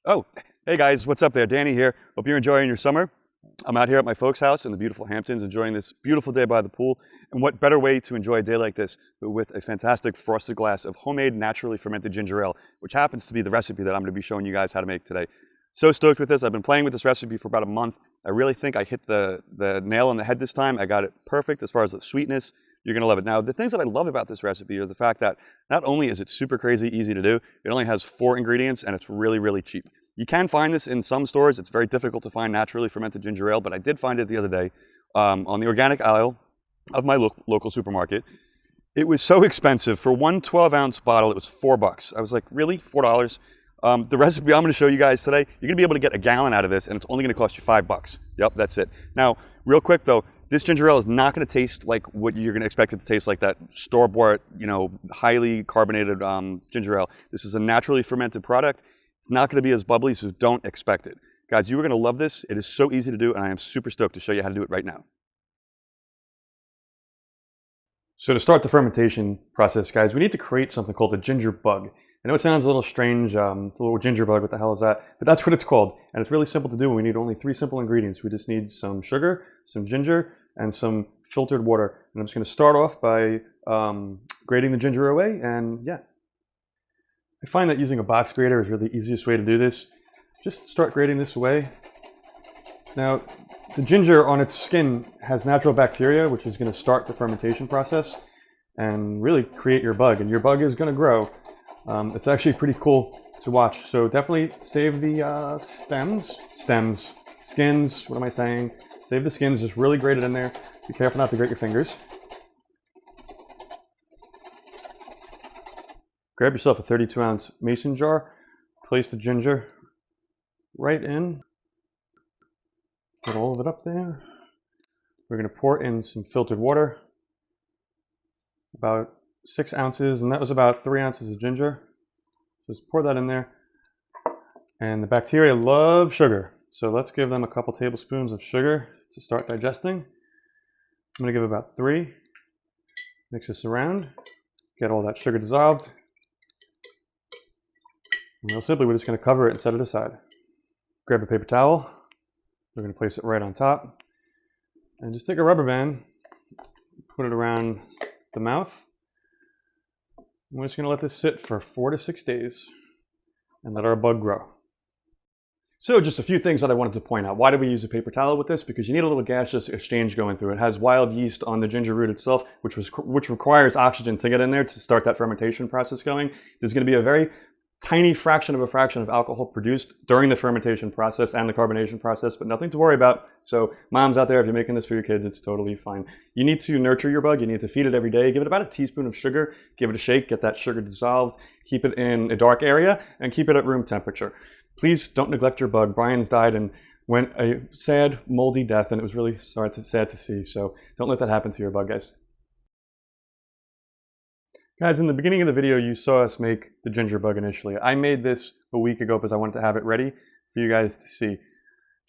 Oh, hey guys, what's up there? Danny here. Hope you're enjoying your summer. I'm out here at my folks' house in the beautiful Hamptons, enjoying this beautiful day by the pool. And what better way to enjoy a day like this but with a fantastic frosted glass of homemade, naturally fermented ginger ale, which happens to be the recipe that I'm going to be showing you guys how to make today. So stoked with this. I've been playing with this recipe for about a month. I really think I hit the nail on the head this time. I got it perfect as far as the sweetness. You're going to love it. Now, the things that I love about this recipe are the fact that not only is it super crazy easy to do, it only has 4 ingredients and it's really, really cheap. You can find this in some stores. It's very difficult to find naturally fermented ginger ale, but I did find it the other day on the organic aisle of my local supermarket. It was so expensive. For one 12-ounce bottle, it was $4. I was like, really? $4? The recipe I'm going to show you guys today, you're going to be able to get a gallon out of this, and it's only going to cost you $5. Yep, that's it. Now, real quick though, this ginger ale is not going to taste like what you're going to expect it to taste like, that store-bought, highly carbonated ginger ale. This is a naturally fermented product. It's not going to be as bubbly, so don't expect it. Guys, you are going to love this. It is so easy to do, and I am super stoked to show you how to do it right now. So to start the fermentation process, guys, we need to create something called a ginger bug. I know it sounds a little strange, it's a little ginger bug, what the hell is that? But that's what it's called, and it's really simple to do, and we need only 3 simple ingredients. We just need some sugar, some ginger, and some filtered water. And I'm just going to start off by grating the ginger away, and yeah. I find that using a box grater is really the easiest way to do this. Just start grating this away. Now, the ginger on its skin has natural bacteria, which is going to start the fermentation process and really create your bug. And your bug is going to grow. It's actually pretty cool to watch. So definitely save the skins, what am I saying? Save the skins, just really grate it in there. Be careful not to grate your fingers. Grab yourself a 32-ounce mason jar, place the ginger right in, put all of it up there. We're going to pour in some filtered water, about 6 ounces, and that was about 3 ounces of ginger. Just pour that in there. And the bacteria love sugar, so let's give them a couple tablespoons of sugar to start digesting. I'm going to give about 3. Mix this around, get all that sugar dissolved. And real simply, we're just going to cover it and set it aside. Grab a paper towel. We're going to place it right on top. And just take a rubber band, put it around the mouth. We're just going to let this sit for 4 to 6 days and let our bug grow. So just a few things that I wanted to point out. Why do we use a paper towel with this? Because you need a little gaseous exchange going through. It has wild yeast on the ginger root itself, which requires oxygen to get in there to start that fermentation process going. There's going to be a very tiny fraction of alcohol produced during the fermentation process and the carbonation process, but nothing to worry about. So moms out there, if you're making this for your kids, it's totally fine. You need to nurture your bug. You need to feed it every day. Give it about a teaspoon of sugar. Give it a shake. Get that sugar dissolved. Keep it in a dark area and keep it at room temperature. Please don't neglect your bug. Brian's died and went a sad, moldy death, and it was really sad to see. So don't let that happen to your bug, guys. Guys, in the beginning of the video, you saw us make the ginger bug initially. I made this a week ago because I wanted to have it ready for you guys to see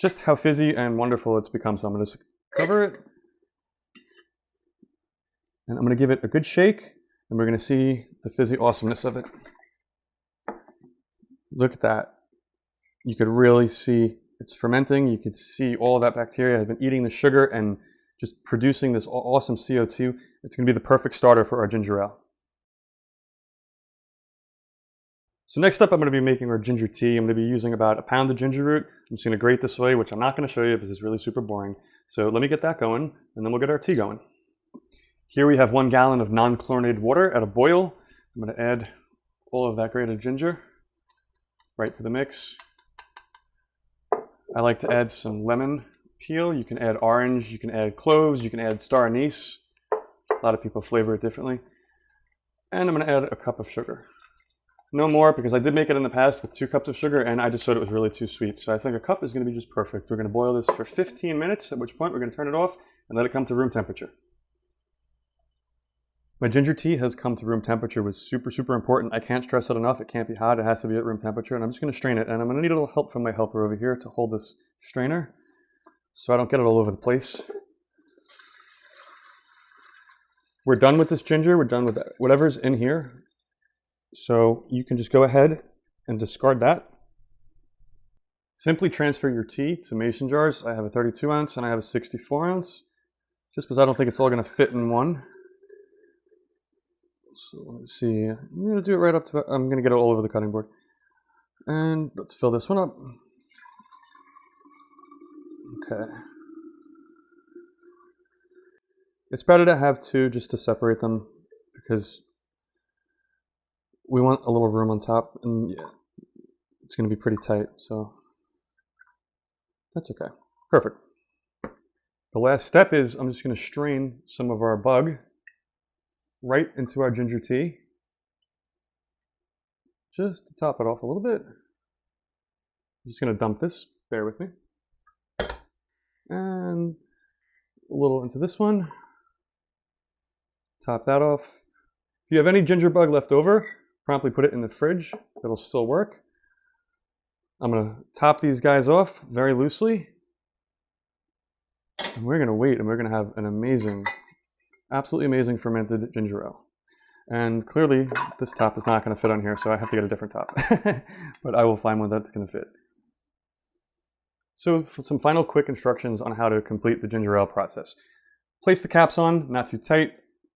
just how fizzy and wonderful it's become. So I'm going to cover it, and I'm going to give it a good shake, and we're going to see the fizzy awesomeness of it. Look at that. You could really see it's fermenting. You could see all of that bacteria has been eating the sugar and just producing this awesome CO2. It's going to be the perfect starter for our ginger ale. So next up, I'm going to be making our ginger tea. I'm going to be using about a pound of ginger root. I'm just going to grate this away, which I'm not going to show you because it's really super boring. So let me get that going, and then we'll get our tea going. Here we have 1 gallon of non-chlorinated water at a boil. I'm going to add all of that grated ginger right to the mix. I like to add some lemon peel. You can add orange, you can add cloves, you can add star anise. A lot of people flavor it differently. And I'm going to add a cup of sugar. No more, because I did make it in the past with 2 cups of sugar and I just thought it was really too sweet. So I think a cup is going to be just perfect. We're going to boil this for 15 minutes, at which point we're going to turn it off and let it come to room temperature. My ginger tea has come to room temperature, which is super, super important. I can't stress it enough. It can't be hot. It has to be at room temperature. And I'm just going to strain it. And I'm going to need a little help from my helper over here to hold this strainer so I don't get it all over the place. We're done with this ginger. We're done with whatever's in here. So you can just go ahead and discard that. Simply transfer your tea to mason jars. I have a 32 ounce and I have a 64 ounce, just because I don't think it's all going to fit in one. So let's see, I'm going to do it right up to, I'm going to get it all over the cutting board. And let's fill this one up. Okay. It's better to have two just to separate them because we want a little room on top, and yeah, it's going to be pretty tight, so that's okay. Perfect. The last step is I'm just going to strain some of our bug right into our ginger tea, just to top it off a little bit. I'm just going to dump this, bear with me, and a little into this one. Top that off. If you have any ginger bug left over, promptly put it in the fridge. It'll still work. I'm going to top these guys off very loosely. And we're going to wait, and we're going to have an amazing, absolutely amazing fermented ginger ale. And clearly, this top is not going to fit on here, so I have to get a different top. But I will find one that's going to fit. So for some final quick instructions on how to complete the ginger ale process. Place the caps on, not too tight.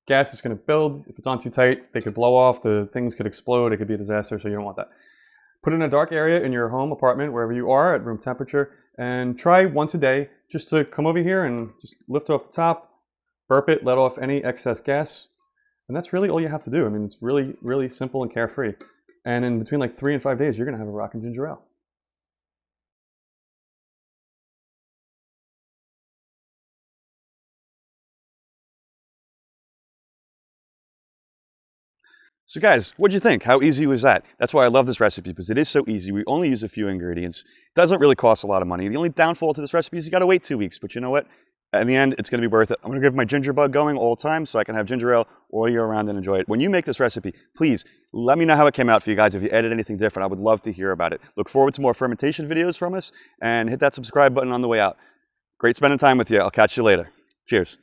Gas is going to build. If it's on too tight, they could blow off. The things could explode. It could be a disaster, so you don't want that. Put it in a dark area in your home, apartment, wherever you are at room temperature, and try once a day just to come over here and just lift off the top, burp it, let off any excess gas. And that's really all you have to do. I mean, it's really, really simple and carefree. And in between like 3 and 5 days, you're going to have a rockin' ginger ale. So guys, what'd you think? How easy was that? That's why I love this recipe, because it is so easy. We only use a few ingredients. It doesn't really cost a lot of money. The only downfall to this recipe is you gotta wait 2 weeks, but you know what? In the end, it's gonna be worth it. I'm gonna give my ginger bug going all the time so I can have ginger ale all year round and enjoy it. When you make this recipe, please let me know how it came out for you guys. If you added anything different, I would love to hear about it. Look forward to more fermentation videos from us, and hit that subscribe button on the way out. Great spending time with you. I'll catch you later. Cheers.